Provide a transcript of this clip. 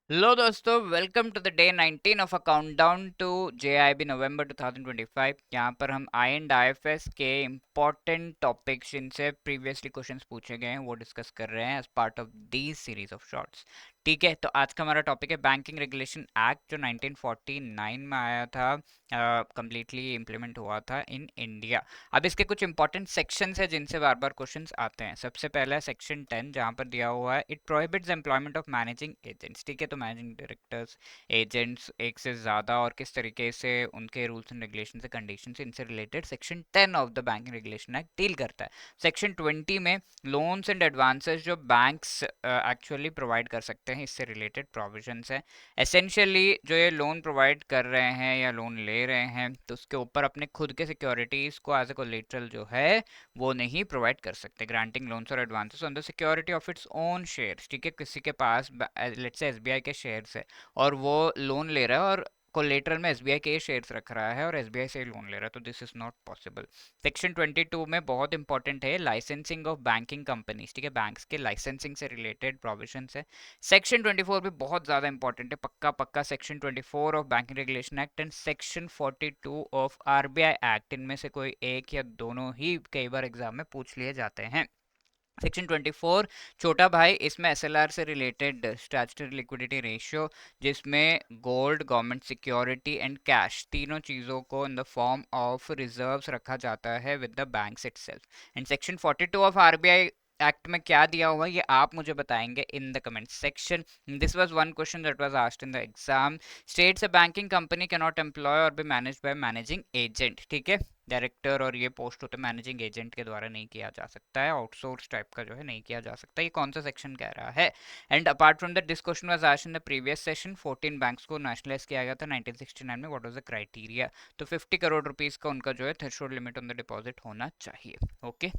Hello दोस्तों, welcome to the day 19 of a countdown to JIB November 2025। यहाँ पर हम आई एंड आईएफएस के इम्पोर्टेंट टॉपिक्स जिनसे प्रीवियसली क्वेश्चंस पूछे गए हैं वो डिस्कस कर रहे हैं as part of the series of shorts. ठीक है, तो आज का हमारा टॉपिक है बैंकिंग रेगुलेशन एक्ट जो 1949 में आया था, कंप्लीटली इम्प्लीमेंट हुआ था इन इंडिया। अब इसके कुछ इंपॉर्टेंट सेक्शंस है जिनसे बार बार क्वेश्चंस आते हैं। सबसे पहला है सेक्शन 10 जहां पर दिया हुआ है it prohibits employment of managing agents. ठीक है, तो मैनेजिंग डायरेक्टर्स, एजेंट्स एक से ज़्यादा और किस तरीके से उनके रूल्स एंड रेगुलेशन से कंडीशन से इनसे related section 10 of the banking regulation act deal करता है। सेक्शन 20 में लोन्स एंड एडवांसेस जो बैंक्स एक्चुअली प्रोवाइड कर सकते हैं इससे रिलेटेड प्रोविजंस है। एसेंशियली जो ये लोन प्रोवाइड कर रहे हैं या लोन ले रहे हैं तो उसके ऊपर अपने खुद के सिक्योरिटीज को एज ए कोलेटरल जो है वो नहीं प्रोवाइड कर सकते। ग्रांटिंग लोन्स और advances on the security of its own shares. ठीक है, किसी के पास लेट्स से एसबीआई के शेयर्स है और वो लोन ले रहा है और कोलेटरल में एसबीआई के शेयर्स रख रहा है और एसबीआई से लोन ले रहा है, तो this is not possible. Section 22 में बहुत इंपॉर्टेंट है लाइसेंसिंग ऑफ बैंकिंग कंपनीज। ठीक है, बैंक्स के लाइसेंसिंग से रिलेटेड प्रोविजन है। सेक्शन 24 भी बहुत ज़्यादा इंपॉर्टेंट है, पक्का पक्का। Section 24 of banking regulation act and section 42 of RBI act, इनमें से कोई एक या दोनों ही कई बार एग्जाम में पूछ लिए जाते हैं। सेक्शन 24 छोटा भाई, इसमें एसएलआर से रिलेटेड स्टैट्यूटरी लिक्विडिटी रेशियो, जिसमें gold, government security and cash तीनों चीज़ों को in the form of reserves रखा जाता है with the banks itself. And section 42 of RBI act में क्या दिया हुआ है ये आप मुझे बताएंगे in the comment section. This was one question that was asked in the exam. States a banking company can not employ or be managed by managing agent. ठीक है, डायरेक्टर और ये पोस्ट होते मैनेजिंग एजेंट के द्वारा नहीं किया जा सकता है, आउटसोर्स टाइप का जो है नहीं किया जा सकता। ये कौन सा सेक्शन कह रहा है? And apart from that this question was asked in the previous session. 14 banks को नेशनलाइज किया गया था 1969 में। What was the criteria? तो 50 करोड़ रुपीस का उनका जो है threshold limit on the deposit होना चाहिए। ओके।